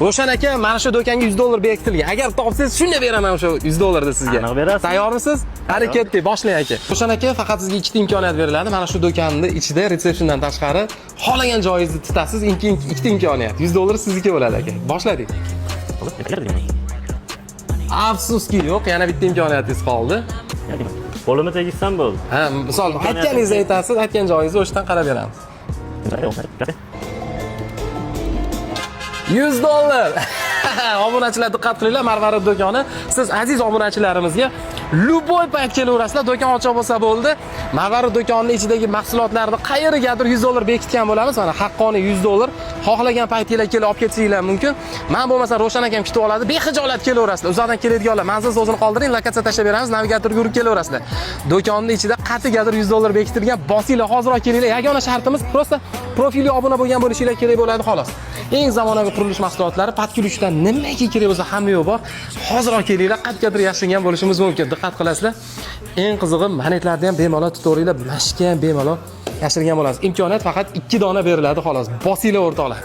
Ro'shan aka, mana shu do'konga $100 bekitilgan. Agar topsangiz shunday beraman o'sha $100 sizga. Aniq berasiz. Tayyormisiz? Harakatli, boshlang aka. Ro'shan aka, faqat sizga ikkita imkoniyat beriladi. Mana shu do'konning ichida resepsiyondan tashqari xohlagan joyingizni tutasiz. Ikkita imkoniyat. $100 sizniki bo'ladi aka. Boshladik. Afsuski yo'q, yana bitta imkoniyatingiz qoldi. Qo'limni tegizsam bo'ldi. Ha, misol aytganingizni aytasiz, aytgan joyingizni o'shdan qarab beramiz. $100. Obunachilar diqqat qilinglar, Marvarid do'koni. Siz aziz obunachilarimizga luboy payt kelaverasizlar, do'kon ochiq bo'lsa bo'ldi. Marvarid do'konining ichidagi mahsulotlarni qayerigadir $100 bekitgan bo'lamiz. Mana haqqoniy $100. Xohlagan paytingizda kelib olib ketsanglar mumkin. Men bo'lmasa Ro'shan akam kutib oladi. Bexijolat kelaverasizlar. Uzoqdan keladiganlar manzil so'zini qoldiring, lokatsiya tashlab beramiz, navigatorga yurib kelaverasizlar. Do'konning ichida qatigadir $100 bekitilgan. Bosinglar, hozirroq kelinglar. Yagona shartimiz prosta profilga obuna bo'lgan bo'lishinglar kerak bo'ladi xolos. Eng zamonaviy qurilish mahsulotlari patkulishdan nimaga kerak bo'lsa hamma yo'q bor. Hozirroq kelinglar, qatgadir yashiringan bo'lishimiz mumkin. Diqqat qilasizlar. Eng qizig'i magnetlarni ham bemalol tutaveringlar, mashga ham bemalol yashirgan bo'lasiz. Imkoniyat faqat 2 dona beriladi xolos. Bosinglar o'rtoqlar.